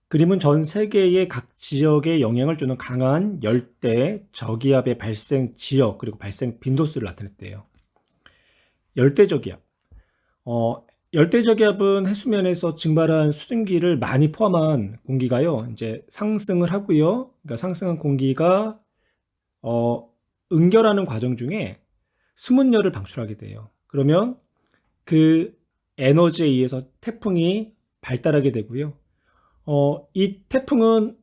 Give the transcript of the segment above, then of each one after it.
그림은 전 세계의 각 지역에 영향을 주는 강한 열대 저기압의 발생 지역 그리고 발생 빈도수를 나타냈대요. 열대저기압. 어, 열대저기압은 해수면에서 증발한 수증기를 많이 포함한 공기가요, 이제 상승을 하고요. 그러니까 상승한 공기가 응결하는 과정 중에 수문열을 방출하게 돼요. 그러면 그 에너지에 의해서 태풍이 발달하게 되고요. 이 태풍은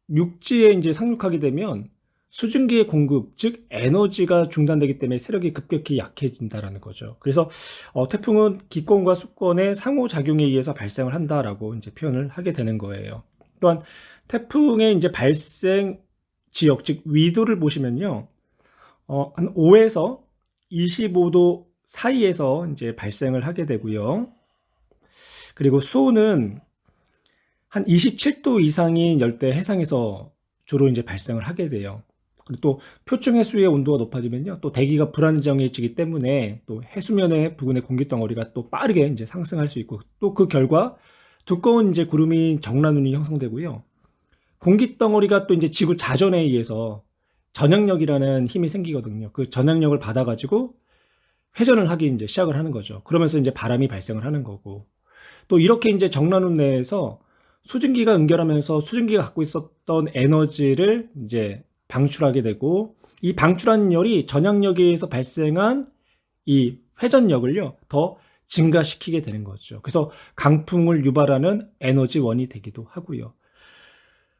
육지에 이제 상륙하게 되면 수증기의 공급, 즉 에너지가 중단되기 때문에 세력이 급격히 약해진다라는 거죠. 그래서 태풍은 기권과 수권의 상호작용에 의해서 발생을 한다라고 이제 표현을 하게 되는 거예요. 또한 태풍의 이제 발생 지역, 즉 위도를 보시면요, 한 5에서 25도 사이에서 이제 발생을 하게 되고요. 그리고 수온은 한 27도 이상인 열대 해상에서 주로 이제 발생을 하게 돼요. 그리고 또 표층 해수의 온도가 높아지면요, 또 대기가 불안정해지기 때문에 또 해수면의 부근의 공기 덩어리가 또 빠르게 이제 상승할 수 있고, 또 그 결과 두꺼운 이제 구름인 정란운이 형성되고요. 공기 덩어리가 또 이제 지구 자전에 의해서 전향력이라는 힘이 생기거든요. 그 전향력을 받아가지고 회전을 하기 이제 시작을 하는 거죠. 그러면서 이제 바람이 발생을 하는 거고, 또 이렇게 이제 정란운 내에서 수증기가 응결하면서 수증기가 갖고 있었던 에너지를 이제 방출하게 되고, 이 방출한 열이 전향력에 의해서 발생한 이 회전력을요, 더 증가시키게 되는 거죠. 그래서 강풍을 유발하는 에너지원이 되기도 하고요.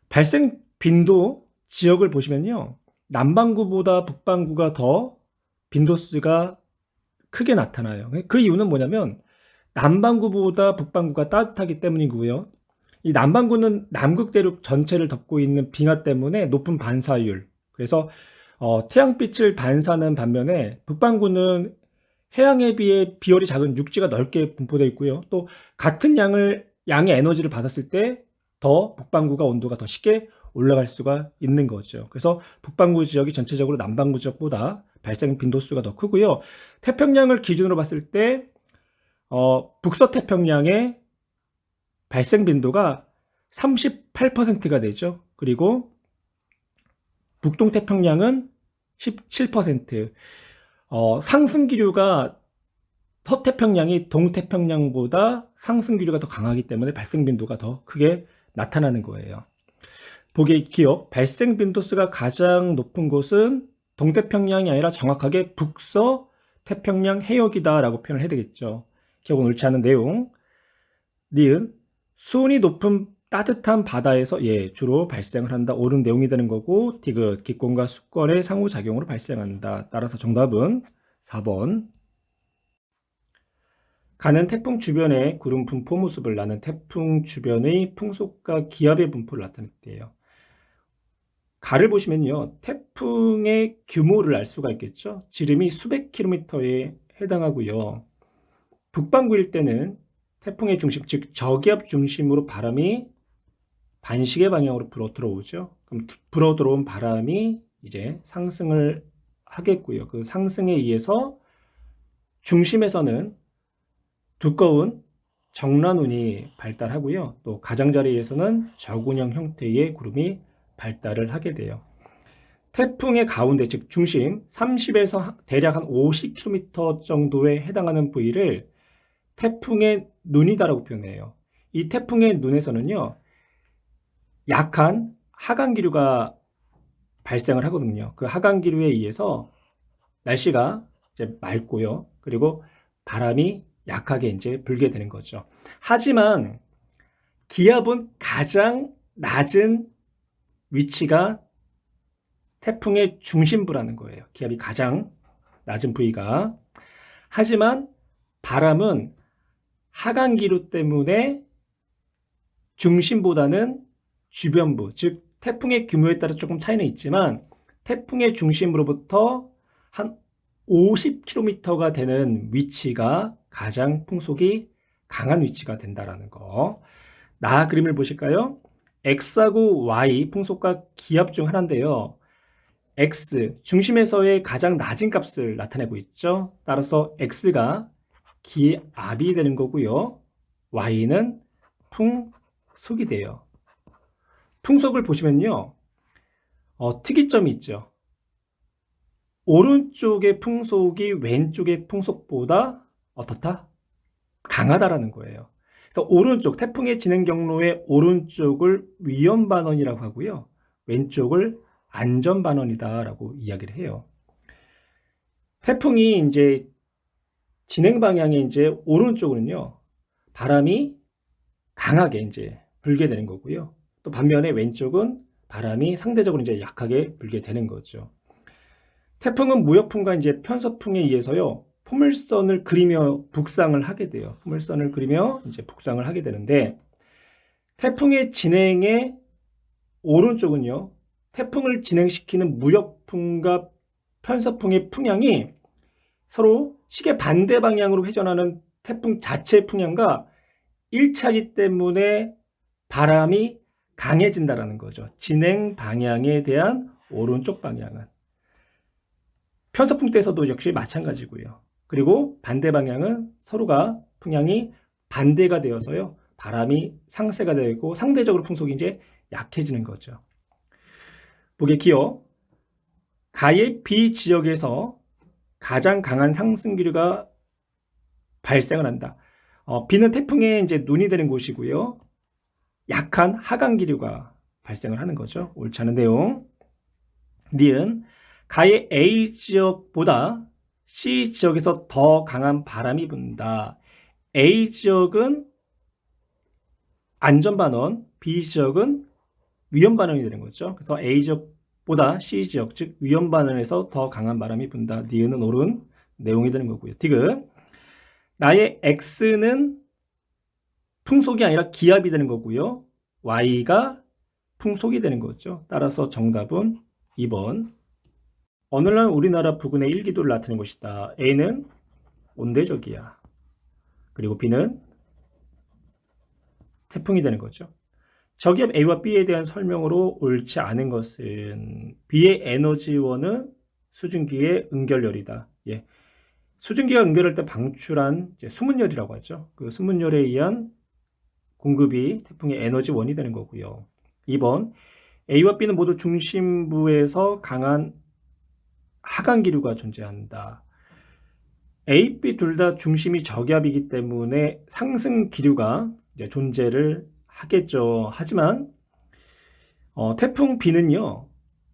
발생 빈도 지역을 보시면요, 남반구보다 북반구가 더 빈도수가 크게 나타나요. 그 이유는 뭐냐면 남반구보다 북반구가 따뜻하기 때문이고요. 이 남반구는 남극 대륙 전체를 덮고 있는 빙하 때문에 높은 반사율. 그래서 태양빛을 반사하는 반면에 북반구는 해양에 비해 비율이 작은 육지가 넓게 분포되어 있고요. 또 같은 양의 에너지를 받았을 때 더 북반구가 온도가 더 쉽게 올라갈 수가 있는 거죠. 그래서 북반구 지역이 전체적으로 남반구 지역보다 발생 빈도수가 더 크고요. 태평양을 기준으로 봤을 때 북서태평양의 발생 빈도가 38%가 되죠. 그리고 북동태평양은 17%. 상승 기류가 서태평양이 동태평양보다 상승 기류가 더 강하기 때문에 발생 빈도가 더 크게 나타나는 거예요. 보기 기억, 발생 빈도수가 가장 높은 곳은 동태평양이 아니라 정확하게 북서 태평양 해역이다라고 표현을 해야 되겠죠. 기억은 옳지 않은 내용. 니은, 수온이 높은 따뜻한 바다에서 주로 발생을 한다. 옳은 내용이 되는 거고, 디귿, 기권과 수권의 상호작용으로 발생한다. 따라서 정답은 4번. 가는 태풍 주변의 구름 분포 모습을 나는 태풍 주변의 풍속과 기압의 분포를 나타냈대요. 가를 보시면요, 태풍의 규모를 알 수가 있겠죠. 지름이 수백 킬로미터에 해당하고요. 북반구일 때는 태풍의 중심, 즉 저기압 중심으로 바람이 반시계 방향으로 불어 들어오죠. 그럼 불어 들어온 바람이 이제 상승을 하겠고요. 그 상승에 의해서 중심에서는 두꺼운 정란운이 발달하고요. 또 가장자리에서는 저군형 형태의 구름이 발달을 하게 돼요. 태풍의 가운데, 즉 중심 30에서 대략 한 50km 정도에 해당하는 부위를 태풍의 눈이다라고 표현해요. 이 태풍의 눈에서는요, 약한 하강 기류가 발생을 하거든요. 그 하강 기류에 의해서 날씨가 이제 맑고요. 그리고 바람이 약하게 이제 불게 되는 거죠. 하지만 기압은 가장 낮은 위치가 태풍의 중심부라는 거예요. 기압이 가장 낮은 부위가. 하지만 바람은 하강 기류 때문에 중심보다는 주변부, 즉 태풍의 규모에 따라 조금 차이는 있지만 태풍의 중심으로부터 한 50km가 되는 위치가 가장 풍속이 강한 위치가 된다라는 거. 나 그림을 보실까요? X하고 Y 풍속과 기압 중 하나인데요. X 중심에서의 가장 낮은 값을 나타내고 있죠. 따라서 X가 기압이 되는 거고요. Y는 풍속이 돼요. 풍속을 보시면요. 특이점이 있죠. 오른쪽의 풍속이 왼쪽의 풍속보다 어떻다? 강하다라는 거예요. 그래서 오른쪽, 태풍의 진행 경로의 오른쪽을 위험반원이라고 하고요. 왼쪽을 안전반원이다라고 이야기를 해요. 태풍이 이제 진행 방향의 이제 오른쪽은요, 바람이 강하게 이제 불게 되는 거고요. 또 반면에 왼쪽은 바람이 상대적으로 이제 약하게 불게 되는 거죠. 태풍은 무역풍과 이제 편서풍에 의해서요, 포물선을 그리며 북상을 하게 돼요. 포물선을 그리며 이제 북상을 하게 되는데, 태풍의 진행의 오른쪽은요, 태풍을 진행시키는 무역풍과 편서풍의 풍향이 서로 시계 반대 방향으로 회전하는 태풍 자체의 풍향과 일치하기 때문에 바람이 강해진다라는 거죠. 진행 방향에 대한 오른쪽 방향은. 편서풍 때에서도 역시 마찬가지고요. 그리고 반대 방향은 서로가 풍향이 반대가 되어서요. 바람이 상세가 되고 상대적으로 풍속이 이제 약해지는 거죠. 보게 기어. 가의 B 지역에서 가장 강한 상승 기류가 발생을 한다. B는 태풍에 이제 눈이 되는 곳이고요. 약한 하강 기류가 발생을 하는 거죠. 옳지 않은 내용. 니은 가의 A 지역보다 C 지역에서 더 강한 바람이 분다. A 지역은 안전반원, B 지역은 위험반원이 되는 거죠. 그래서 A 지역보다 C 지역, 즉 위험반원에서 더 강한 바람이 분다. 니은은 옳은 내용이 되는 거고요. 디귿 나의 X는 풍속이 아니라 기압이 되는 거고요. Y가 풍속이 되는 거죠. 따라서 정답은 2번. 오늘날 우리나라 부근의 일기도를 나타낸 것이다. A는 온대적이야. 그리고 B는 태풍이 되는 거죠. 저기압 A와 B에 대한 설명으로 옳지 않은 것은 B의 에너지원은 수증기의 응결열이다. 예. 수증기가 응결할 때 방출한 수문열이라고 하죠. 그 수문열에 의한 공급이 태풍의 에너지원이 되는 거고요. 2번 A와 B는 모두 중심부에서 강한 하강 기류가 존재한다. A, B 둘 다 중심이 저기압이기 때문에 상승 기류가 이제 존재를 하겠죠. 하지만 태풍 B는요,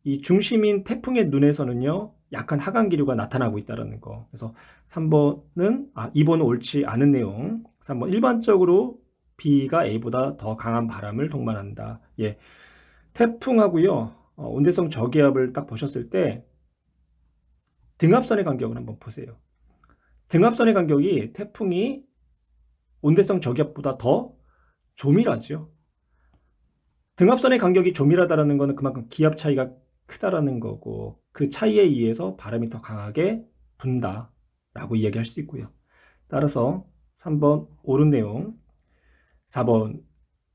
이 중심인 태풍의 눈에서는요, 약한 하강 기류가 나타나고 있다는 거. 그래서 2번은 옳지 않은 내용. 3번 일반적으로 B가 A보다 더 강한 바람을 동반한다. 예, 태풍하고요, 온대성 저기압을 딱 보셨을 때 등압선의 간격을 한번 보세요. 등압선의 간격이 태풍이 온대성 저기압보다 더 조밀하죠. 등압선의 간격이 조밀하다는 것은 그만큼 기압 차이가 크다라는 거고 그 차이에 의해서 바람이 더 강하게 분다라고 이야기할 수 있고요. 따라서 3번 옳은 내용. 4번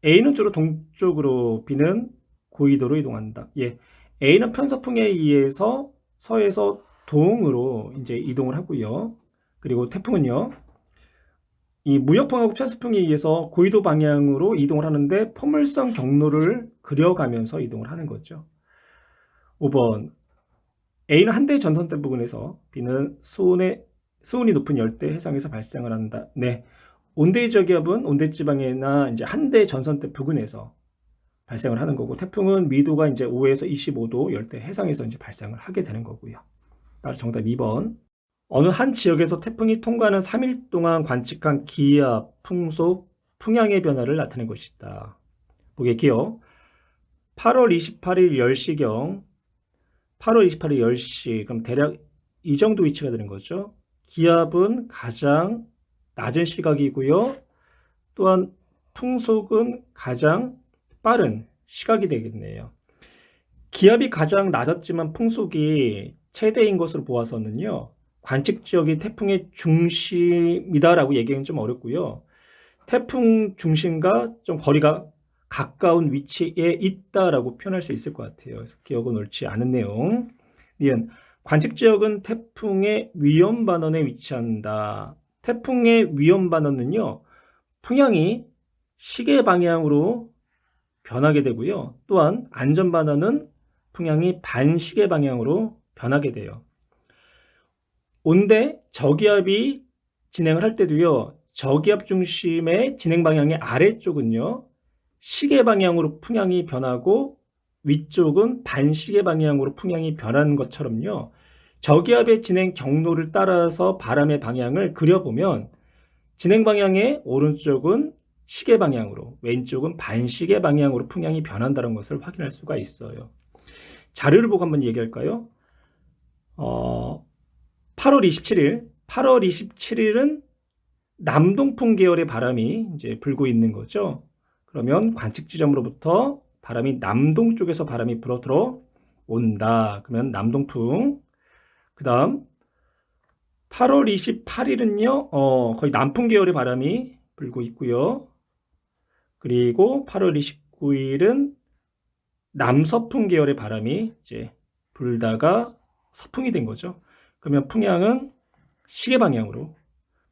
A는 주로 동쪽으로 B는 고緯도로 이동한다. 예, A는 편서풍에 의해서 서에서 동으로 이제 이동을 하고요. 그리고 태풍은요, 이 무역풍하고 편서풍에 의해서 고緯도 방향으로 이동을 하는데 포물선 경로를 그려가면서 이동을 하는 거죠. 5번 A는 한대 전선대 부근에서 B는 수온이 높은 열대 해상에서 발생을 한다. 네, 온대저기압은 온대지방이나 이제 한대 전선대 부근에서 발생을 하는 거고 태풍은 미도가 이제 5에서 25도 열대 해상에서 이제 발생을 하게 되는 거고요. 따라서 정답 2번. 어느 한 지역에서 태풍이 통과하는 3일 동안 관측한 기압, 풍속, 풍향의 변화를 나타낸 것이다. 보게 기억. 8월 28일 10시경 8월 28일 10시 그럼 대략 이 정도 위치가 되는 거죠. 기압은 가장 낮은 시각이고요. 또한 풍속은 가장 빠른 시각이 되겠네요. 기압이 가장 낮았지만 풍속이 최대인 것으로 보아서는요. 관측 지역이 태풍의 중심이다라고 얘기하기는 좀 어렵고요. 태풍 중심과 좀 거리가 가까운 위치에 있다라고 표현할 수 있을 것 같아요. 그래서 기억은 옳지 않은 내용. 니은 관측 지역은 태풍의 위험 반원에 위치한다. 태풍의 위험 반원은요, 풍향이 시계 방향으로 변하게 되고요. 또한 안전반원은 풍향이 반시계 방향으로 변하게 돼요. 온대 저기압이 진행을 할 때도요. 저기압 중심의 진행 방향의 아래쪽은요. 시계 방향으로 풍향이 변하고 위쪽은 반시계 방향으로 풍향이 변하는 것처럼요. 저기압의 진행 경로를 따라서 바람의 방향을 그려보면 진행 방향의 오른쪽은 시계 방향으로, 왼쪽은 반시계 방향으로 풍향이 변한다는 것을 확인할 수가 있어요. 자료를 보고 한번 얘기할까요? 8월 27일은 남동풍 계열의 바람이 이제 불고 있는 거죠. 그러면 관측 지점으로부터 바람이 남동 쪽에서 바람이 불어 들어온다. 그러면 남동풍. 그 다음 8월 28일은요, 거의 남풍 계열의 바람이 불고 있고요. 그리고 8월 29일은 남서풍 계열의 바람이 이제 불다가 서풍이 된 거죠. 그러면 풍향은 시계 방향으로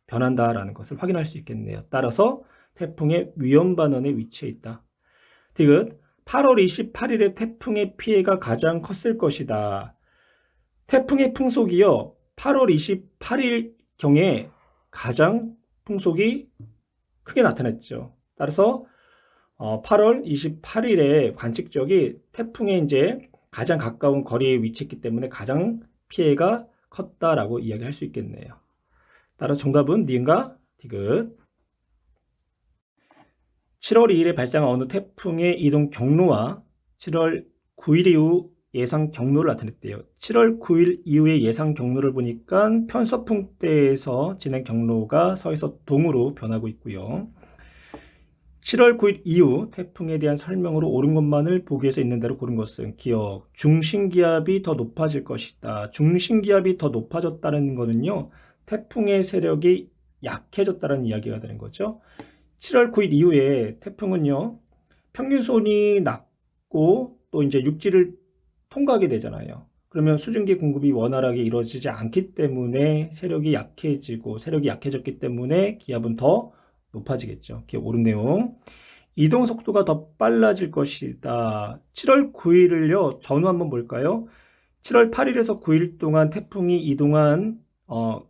변한다라는 것을 확인할 수 있겠네요. 따라서 태풍의 위험반원에 위치해 있다. 디귿 8월 28일에 태풍의 피해가 가장 컸을 것이다. 태풍의 풍속이요. 8월 28일 경에 가장 풍속이 크게 나타났죠. 따라서 8월 28일에 관측적이 태풍에 이제 가장 가까운 거리에 위치했기 때문에 가장 피해가 컸다라고 이야기할 수 있겠네요. 따라서 정답은 니은과 디귿. 7월 2일에 발생한 어느 태풍의 이동 경로와 7월 9일 이후 예상 경로를 나타냈대요. 7월 9일 이후의 예상 경로를 보니까 편서풍대에서 진행 경로가 서에서 동으로 변하고 있고요. 7월 9일 이후 태풍에 대한 설명으로 옳은 것만을 보기에서 있는 대로 고른 것은 기억, 중심기압이 더 높아질 것이다. 중심기압이 더 높아졌다는 것은요. 태풍의 세력이 약해졌다는 이야기가 되는 거죠. 7월 9일 이후에 태풍은요. 평균수온이 낮고 또 이제 육지를 통과하게 되잖아요. 그러면 수증기 공급이 원활하게 이루어지지 않기 때문에 세력이 약해졌기 때문에 기압은 더 높아지겠죠. 기억 옳은 내용. 이동 속도가 더 빨라질 것이다. 7월 9일을요. 전후 한번 볼까요? 7월 8일에서 9일 동안 태풍이 이동한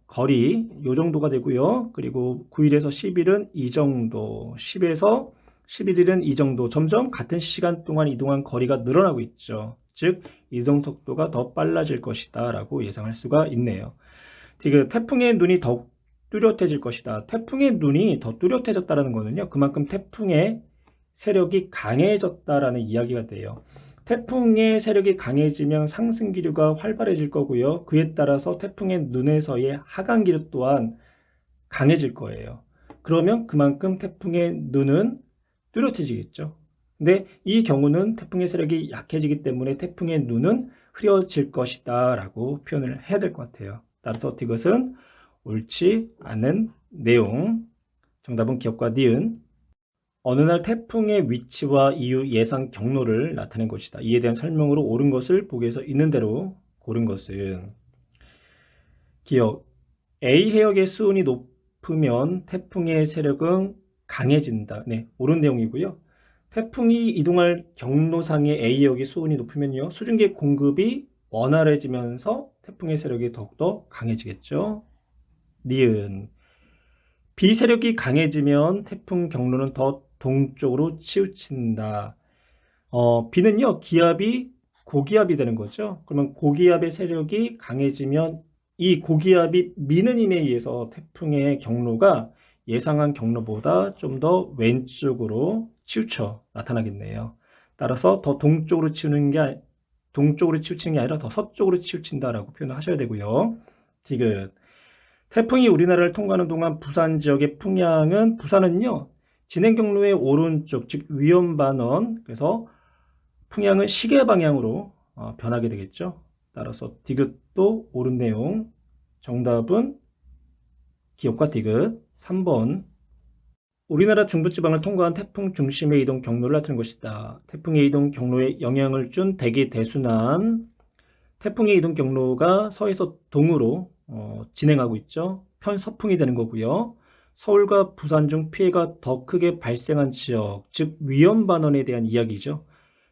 거리 이 정도가 되고요. 그리고 9일에서 10일은 이 정도, 10에서 11일은 이 정도. 점점 같은 시간 동안 이동한 거리가 늘어나고 있죠. 즉 이동 속도가 더 빨라질 것이다 라고 예상할 수가 있네요. 태풍의 눈이 더욱 뚜렷해질 것이다. 태풍의 눈이 더 뚜렷해졌다는 것은요. 그만큼 태풍의 세력이 강해졌다라는 이야기가 돼요. 태풍의 세력이 강해지면 상승 기류가 활발해질 거고요. 그에 따라서 태풍의 눈에서의 하강 기류 또한 강해질 거예요. 그러면 그만큼 태풍의 눈은 뚜렷해지겠죠. 근데 이 경우는 태풍의 세력이 약해지기 때문에 태풍의 눈은 흐려질 것이다 라고 표현을 해야 될 것 같아요. 따라서 이것은 옳지 않은 내용. 정답은 기억과 니은. 어느 날 태풍의 위치와 이후 예상 경로를 나타낸 것이다. 이에 대한 설명으로 옳은 것을 보기에서 있는 대로 고른 것은 기억. A 해역의 수온이 높으면 태풍의 세력은 강해진다. 네, 옳은 내용이고요. 태풍이 이동할 경로상의 A역의 수온이 높으면요. 수증기 공급이 원활해지면서 태풍의 세력이 더욱더 강해지겠죠. 니은. B 세력이 강해지면 태풍 경로는 더 동쪽으로 치우친다. B는요. 기압이 고기압이 되는 거죠. 그러면 고기압의 세력이 강해지면 이 고기압이 미는 힘에 의해서 태풍의 경로가 예상한 경로보다 좀 더 왼쪽으로 치우쳐 나타나겠네요. 따라서 더 동쪽으로 치우치는 게 아니라 더 서쪽으로 치우친다라고 표현을 하셔야 되고요. 디귿. 태풍이 우리나라를 통과하는 동안 부산 지역의 부산은요. 진행 경로의 오른쪽, 즉 위험반원, 그래서 풍향은 시계 방향으로 변하게 되겠죠. 따라서 디귿도 옳은 내용. 정답은 기억과 디귿 3번. 우리나라 중부지방을 통과한 태풍 중심의 이동 경로를 나타낸 것이다. 태풍의 이동 경로에 영향을 준 대기 대순환. 태풍의 이동 경로가 서에서 동으로 진행하고 있죠. 편서풍이 되는 거고요. 서울과 부산 중 피해가 더 크게 발생한 지역, 즉 위험 반원에 대한 이야기죠.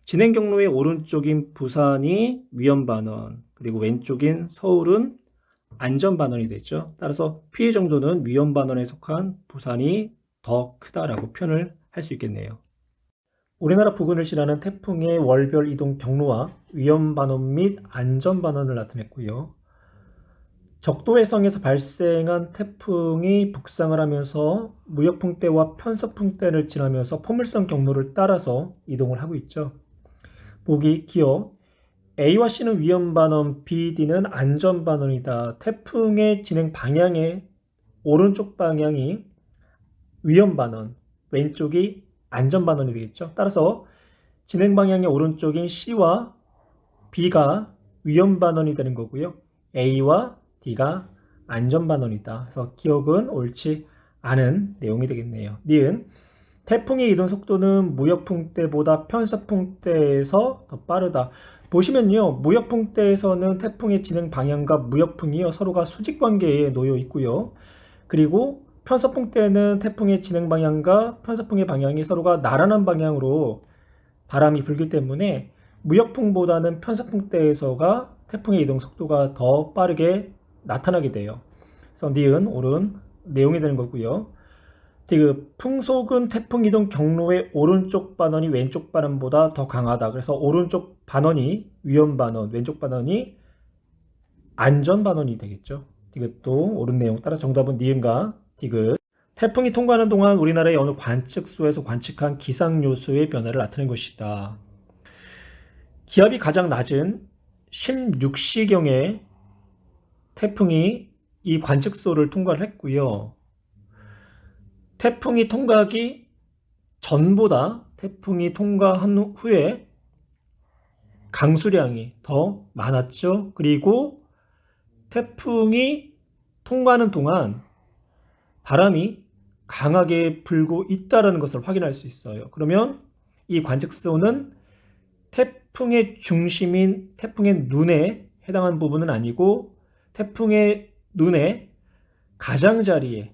진행 경로의 오른쪽인 부산이 위험 반원, 그리고 왼쪽인 서울은 안전 반원이 되죠. 따라서 피해 정도는 위험 반원에 속한 부산이 더 크다라고 표현을 할 수 있겠네요. 우리나라 부근을 지나는 태풍의 월별 이동 경로와 위험 반원 및 안전 반원을 나타냈고요. 적도 해성에서 발생한 태풍이 북상을 하면서 무역풍대와 편서풍대를 지나면서 포물선 경로를 따라서 이동을 하고 있죠. 보기 기어 A와 C는 위험 반원, B, D는 안전 반원이다. 태풍의 진행 방향의 오른쪽 방향이 위험 반원, 왼쪽이 안전 반원이 되겠죠. 따라서 진행 방향의 오른쪽인 C와 B가 위험 반원이 되는 거고요. A와 D가 안전 반원이다. 그래서 기억은 옳지 않은 내용이 되겠네요. 니은 태풍의 이동 속도는 무역풍대보다 편서풍대에서 더 빠르다. 보시면요, 무역풍대에서는 태풍의 진행 방향과 무역풍이요 서로가 수직 관계에 놓여 있고요. 그리고 편서풍대는 태풍의 진행 방향과 편서풍의 방향이 서로가 나란한 방향으로 바람이 불기 때문에 무역풍보다는 편서풍대에서가 태풍의 이동 속도가 더 빠르게 나타나게 돼요. 그래서 니은 옳은 내용이 되는 거고요. 디귿 풍속은 태풍 이동 경로의 오른쪽 반원이 왼쪽 반원보다 더 강하다. 그래서 오른쪽 반원이 위험 반원, 왼쪽 반원이 안전 반원이 되겠죠. 디귿도 옳은 내용 따라 정답은 니은과 디귿. 태풍이 통과하는 동안 우리나라의 어느 관측소에서 관측한 기상 요소의 변화를 나타낸 것이다. 기압이 가장 낮은 16시경에 태풍이 이 관측소를 통과를 했고요. 태풍이 통과하기 전보다 태풍이 통과한 후에 강수량이 더 많았죠. 그리고 태풍이 통과하는 동안 바람이 강하게 불고 있다는 것을 확인할 수 있어요. 그러면 이 관측소는 태풍의 중심인 태풍의 눈에 해당한 부분은 아니고 태풍의 눈의 가장자리에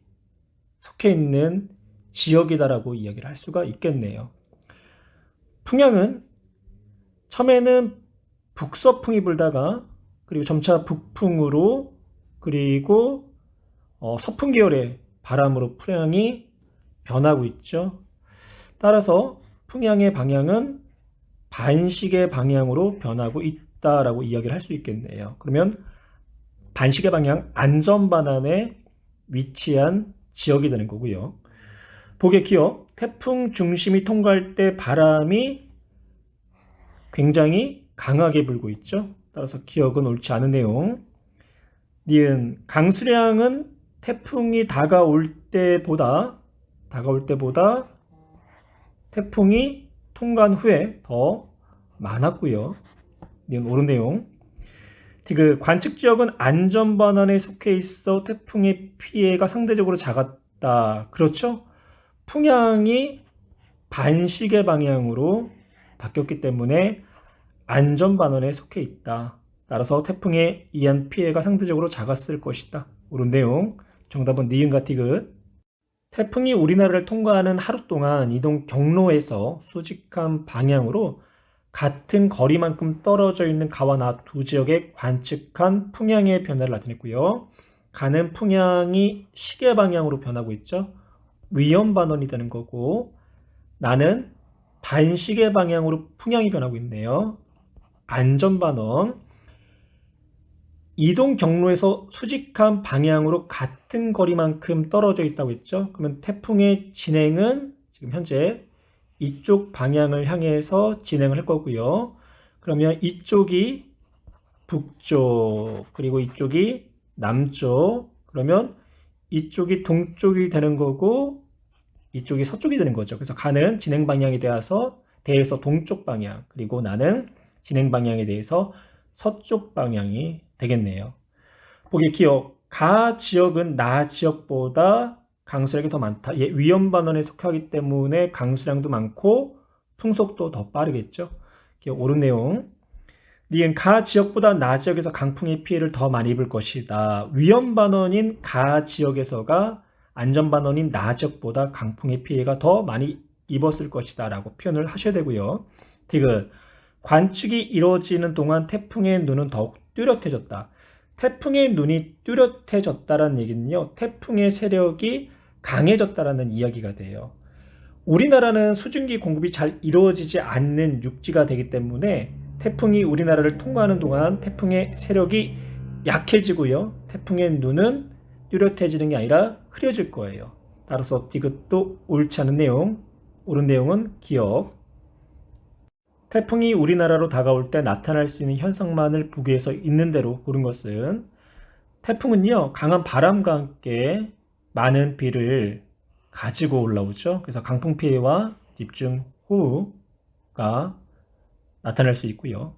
속해 있는 지역이다라고 이야기를 할 수가 있겠네요. 풍향은 처음에는 북서풍이 불다가 그리고 점차 북풍으로 그리고 서풍 계열의 바람으로 풍향이 변하고 있죠. 따라서 풍향의 방향은 반시계 방향으로 변하고 있다라고 이야기를 할 수 있겠네요. 그러면 반시계 방향 안전 반환에 위치한 지역이 되는 거고요. 보기에 기억, 태풍 중심이 통과할 때 바람이 굉장히 강하게 불고 있죠. 따라서 기억은 옳지 않은 내용. 니은 강수량은 태풍이 다가올 때보다 태풍이 통과한 후에 더 많았고요. 니은 옳은 내용. 디귿 관측 지역은 안전 반환에 속해 있어 태풍의 피해가 상대적으로 작았다. 그렇죠? 풍향이 반시계 방향으로 바뀌었기 때문에 안전 반환에 속해 있다. 따라서 태풍에 의한 피해가 상대적으로 작았을 것이다. 옳은 내용. 정답은 니은과 디귿. 태풍이 우리나라를 통과하는 하루 동안 이동 경로에서 수직한 방향으로 같은 거리만큼 떨어져 있는 가와 나 두 지역에 관측한 풍향의 변화를 나타냈고요. 가는 풍향이 시계 방향으로 변하고 있죠. 위험 반원이 되는 거고 나는 반시계 방향으로 풍향이 변하고 있네요. 안전 반원. 이동 경로에서 수직한 방향으로 같은 거리만큼 떨어져 있다고 했죠. 그러면 태풍의 진행은 지금 현재 이쪽 방향을 향해서 진행을 할 거고요. 그러면 이쪽이 북쪽, 그리고 이쪽이 남쪽, 그러면 이쪽이 동쪽이 되는 거고 이쪽이 서쪽이 되는 거죠. 그래서 가는 진행 방향에 대해서 동쪽 방향, 그리고 나는 진행 방향에 대해서 서쪽 방향이 되겠네요. 보기 기억, 가 지역은 나 지역보다 강수량이 더 많다. 위험 반원에 속하기 때문에 강수량도 많고 풍속도 더 빠르겠죠. 기억 옳은 내용. 니은 가 지역보다 나 지역에서 강풍의 피해를 더 많이 입을 것이다. 위험 반원인 가 지역에서가 안전반원인 나 지역보다 강풍의 피해가 더 많이 입었을 것이다 라고 표현을 하셔야 되고요. 디귿, 관측이 이루어지는 동안 태풍의 눈은 더욱 뚜렷해졌다. 태풍의 눈이 뚜렷해졌다라는 얘기는요, 태풍의 세력이 강해졌다라는 이야기가 돼요. 우리나라는 수증기 공급이 잘 이루어지지 않는 육지가 되기 때문에 태풍이 우리나라를 통과하는 동안 태풍의 세력이 약해지고요. 태풍의 눈은 뚜렷해지는 게 아니라 흐려질 거예요. 따라서 디귿도 옳지 않은 내용, 옳은 내용은 기억. 태풍이 우리나라로 다가올 때 나타날 수 있는 현상만을 보기에서 있는 대로 고른 것은, 태풍은요, 강한 바람과 함께 많은 비를 가지고 올라오죠. 그래서 강풍 피해와 집중호우가 나타날 수 있고요.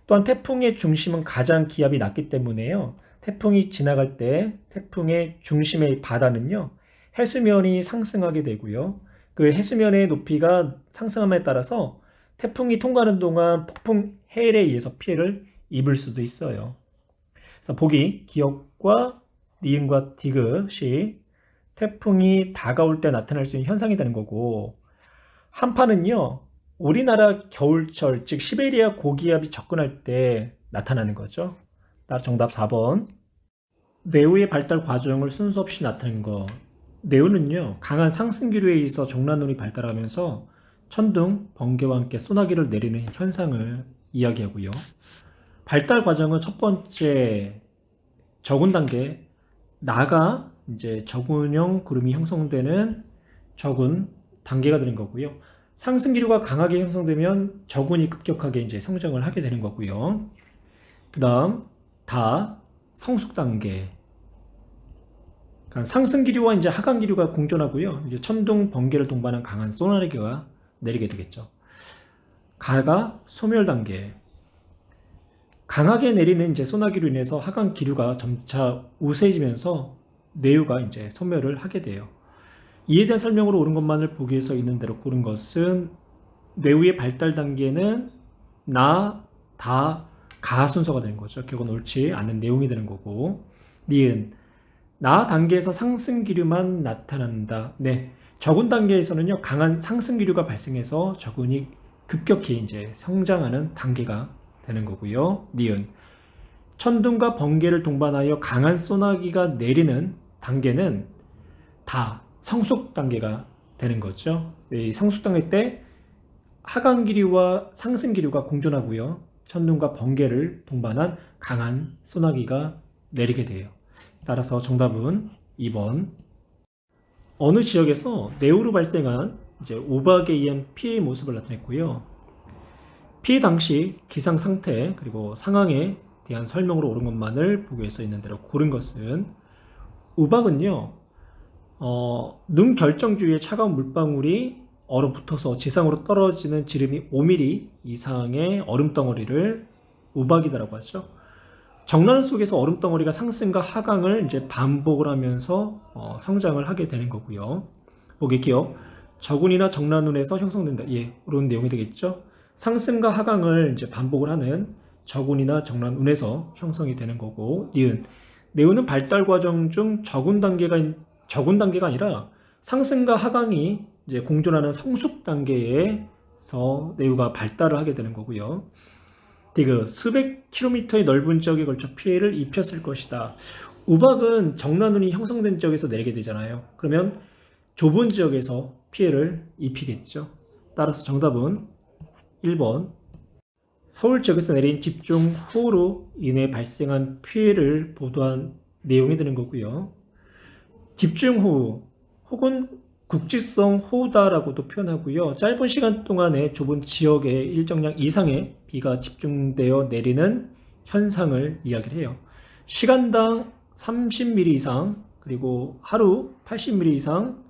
또한 태풍의 중심은 가장 기압이 낮기 때문에요, 태풍이 지나갈 때 태풍의 중심의 바다는요, 해수면이 상승하게 되고요. 그 해수면의 높이가 상승함에 따라서 태풍이 통과하는 동안 폭풍 해일에 의해서 피해를 입을 수도 있어요. 그래서 보기 기역과 니은과 디귿이 태풍이 다가올 때 나타날 수 있는 현상이 되는 거고, 한파는요, 우리나라 겨울철, 즉 시베리아 고기압이 접근할 때 나타나는 거죠. 따라서 정답 4번. 뇌우의 발달 과정을 순서 없이 나타낸 것. 뇌우는요, 강한 상승기류에 의해서 정란운이 발달하면서 천둥, 번개와 함께 소나기를 내리는 현상을 이야기하고요. 발달 과정은 첫 번째 저군 단계, 나가 이제 저군형 구름이 형성되는 저군 단계가 되는 거고요. 상승 기류가 강하게 형성되면 저군이 급격하게 이제 성장을 하게 되는 거고요. 그다음 다 성숙 단계. 그러니까 상승 기류와 이제 하강 기류가 공존하고요. 이제 천둥, 번개를 동반한 강한 소나기가 내리게 되겠죠. 가가 소멸 단계. 강하게 내리는 이제 소나기로 인해서 하강 기류가 점차 우세해지면서 뇌우가 이제 소멸을 하게 돼요. 이에 대한 설명으로 옳은 것만을 보기 위해서 있는 대로 고른 것은, 뇌우의 발달 단계는 나, 다, 가 순서가 되는 거죠. 결국은 옳지 않은 내용이 되는 거고, 니은, 나 단계에서 상승 기류만 나타난다. 네, 저군 단계에서는요, 강한 상승 기류가 발생해서 저군이 급격히 이제 성장하는 단계가 되는 거고요. 니은, 천둥과 번개를 동반하여 강한 소나기가 내리는 단계는 다 성숙 단계가 되는 거죠. 이 성숙 단계 때 하강 기류와 상승 기류가 공존하고요. 천둥과 번개를 동반한 강한 소나기가 내리게 돼요. 따라서 정답은 2번. 어느 지역에서 뇌우로 발생한 이제 우박에 의한 피해의 모습을 나타냈고요. 피해 당시 기상 상태 그리고 상황에 대한 설명으로 옳은 것만을 보기 위해서 있는 대로 고른 것은, 우박은요, 눈 결정 주위에 차가운 물방울이 얼어붙어서 지상으로 떨어지는 지름이 5mm 이상의 얼음덩어리를 우박이다라고 하죠. 정란 속에서 얼음덩어리가 상승과 하강을 이제 반복을 하면서 성장을 하게 되는 거고요. 보기 기억, 저군이나 정란운에서 형성된다. 예, 그런 내용이 되겠죠. 상승과 하강을 이제 반복을 하는 저군이나 정란운에서 형성이 되는 거고, 니은, 뇌우는 발달 과정 중 저군 단계가 아니라 상승과 하강이 이제 공존하는 성숙 단계에서 뇌우가 발달을 하게 되는 거고요. 디귿, 수백 킬로미터의 넓은 지역에 걸쳐 피해를 입혔을 것이다. 우박은 정란운이 형성된 지역에서 내리게 되잖아요. 그러면 좁은 지역에서 피해를 입히겠죠. 따라서 정답은 1번. 서울 지역에서 내린 집중호우로 인해 발생한 피해를 보도한 내용이 되는 거고요. 집중호우 혹은 국지성 호우다라고도 표현하고요. 짧은 시간 동안에 좁은 지역에 일정량 이상의 비가 집중되어 내리는 현상을 이야기를 해요. 시간당 30mm 이상, 그리고 하루 80mm 이상,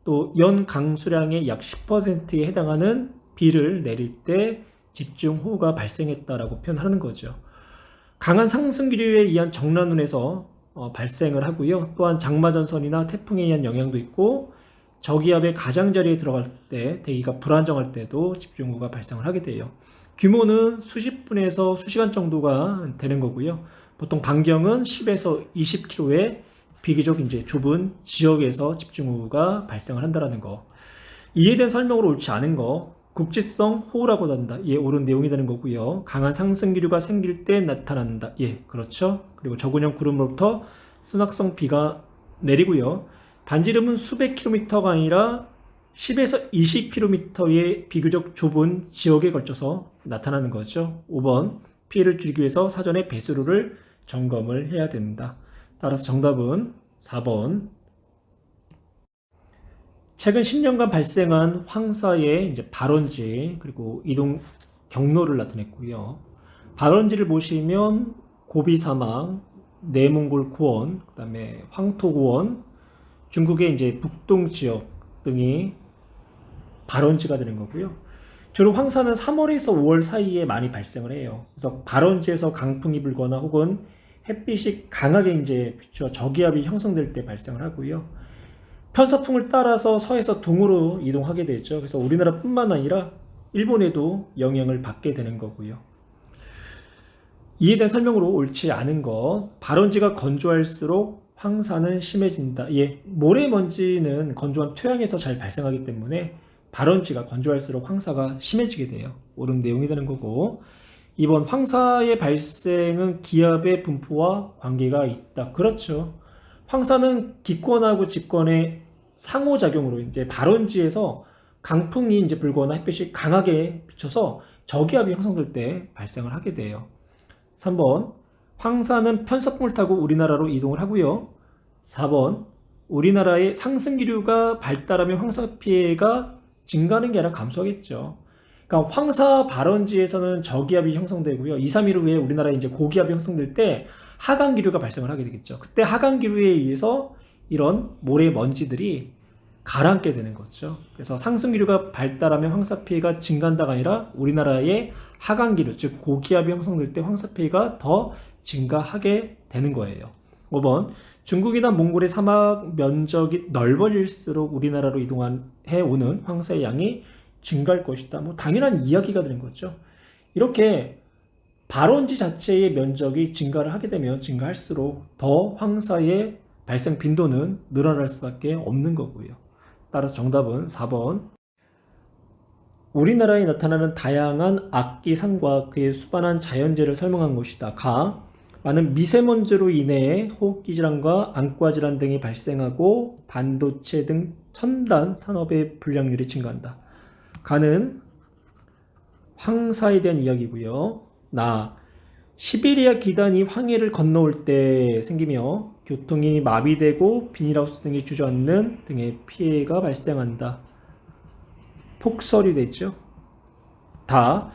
또 연 강수량의 약 10%에 해당하는 비를 내릴 때 집중호우가 발생했다라고 표현하는 거죠. 강한 상승 기류에 의한 정란운에서 발생을 하고요. 또한 장마전선이나 태풍에 의한 영향도 있고, 저기압의 가장자리에 들어갈 때 대기가 불안정할 때도 집중호우가 발생을 하게 돼요. 규모는 수십 분에서 수시간 정도가 되는 거고요. 보통 반경은 10에서 20km의 비교적 이제 좁은 지역에서 집중호우가 발생을 한다라는 거. 이해된 설명으로 옳지 않은 거. 국지성 호우라고 한다. 예, 옳은 내용이 되는 거고요. 강한 상승 기류가 생길 때 나타난다. 예, 그렇죠. 그리고 저근형 구름으로부터 순학성 비가 내리고요. 반지름은 수백 킬로미터가 아니라 10에서 20km의 비교적 좁은 지역에 걸쳐서 나타나는 거죠. 5번, 피해를 줄이기 위해서 사전에 배수로를 점검을 해야 된다. 따라서 정답은 4번. 최근 10년간 발생한 황사의 이제 발원지 그리고 이동 경로를 나타냈고요. 발원지를 보시면 고비 사막, 내몽골 고원, 그다음에 황토 고원, 중국의 이제 북동 지역 등이 발원지가 되는 거고요. 주로 황사는 3월에서 5월 사이에 많이 발생을 해요. 그래서 발원지에서 강풍이 불거나 혹은 햇빛이 강하게 이제 비추어 저기압이 형성될 때 발생을 하고요. 편서풍을 따라서 서에서 동으로 이동하게 되죠. 그래서 우리나라뿐만 아니라 일본에도 영향을 받게 되는 거고요. 이에 대한 설명으로 옳지 않은 거. 발원지가 건조할수록 황사는 심해진다. 예, 모래먼지는 건조한 토양에서 잘 발생하기 때문에 발원지가 건조할수록 황사가 심해지게 돼요. 옳은 내용이 되는 거고. 2번, 황사의 발생은 기압의 분포와 관계가 있다. 그렇죠. 황사는 기권하고 직권의 상호작용으로 이제 발원지에서 강풍이 이제 불거나 햇빛이 강하게 비쳐서 저기압이 형성될 때 발생을 하게 돼요. 3번, 황사는 편서풍을 타고 우리나라로 이동을 하고요. 4번, 우리나라의 상승기류가 발달하면 황사 피해가 증가하는 게 아니라 감소하겠죠. 그러니까 황사 발원지에서는 저기압이 형성되고요. 2, 3일 후에 우리나라에 이제 고기압이 형성될 때 하강 기류가 발생을 하게 되겠죠. 그때 하강 기류에 의해서 이런 모래 먼지들이 가라앉게 되는 거죠. 그래서 상승 기류가 발달하면 황사 피해가 증가한다가 아니라 우리나라의 하강 기류, 즉 고기압이 형성될 때 황사 피해가 더 증가하게 되는 거예요. 5번, 중국이나 몽골의 사막 면적이 넓어질수록 우리나라로 이동해 오는 황사의 양이 증가할 것이다. 뭐 당연한 이야기가 되는 거죠. 이렇게 발원지 자체의 면적이 증가를 하게 되면 증가할수록 더 황사의 발생 빈도는 늘어날 수밖에 없는 거고요. 따라서 정답은 4번. 우리나라에 나타나는 다양한 악기상과 그의 수반한 자연재해를 설명한 것이다. 가. 많은 미세먼지로 인해 호흡기 질환과 안과 질환 등이 발생하고 반도체 등 첨단 산업의 불량률이 증가한다. 가는 황사에 대한 이야기고요. 나. 시베리아 기단이 황해를 건너올 때 생기며 교통이 마비되고 비닐하우스 등이 주저앉는 등의 피해가 발생한다. 폭설이 되죠. 다.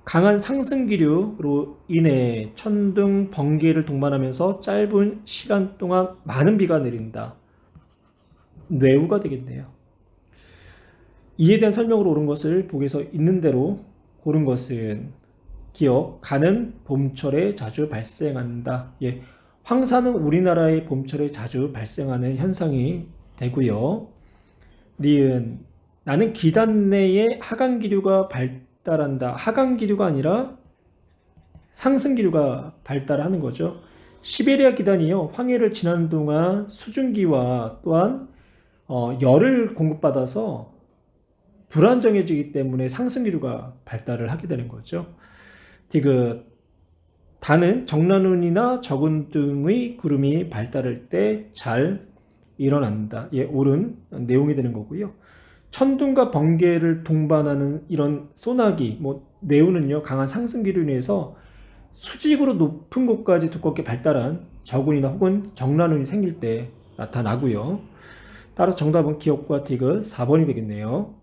강한 상승기류로 인해 천둥, 번개를 동반하면서 짧은 시간 동안 많은 비가 내린다. 뇌우가 되겠네요. 이에 대한 설명으로 옳은 것을 보기에서 있는 대로 고른 것은 기억, 가는 봄철에 자주 발생한다. 예, 황사는 우리나라의 봄철에 자주 발생하는 현상이 되고요. 니은, 나는 기단 내에 하강기류가 발달한다. 하강기류가 아니라 상승기류가 발달하는 거죠. 시베리아 기단이요, 황해를 지나는 동안 수증기와 또한 열을 공급받아서 불안정해지기 때문에 상승기류가 발달을 하게 되는 거죠. 디귿, 다는 정난운이나 적운 등의 구름이 발달할 때 잘 일어난다. 예, 옳은 내용이 되는 거고요. 천둥과 번개를 동반하는 이런 소나기, 뇌우는요, 강한 상승기로 인해서 수직으로 높은 곳까지 두껍게 발달한 적운이나 혹은 정난운이 생길 때 나타나고요. 따라서 정답은 기억과 디귿 4번이 되겠네요.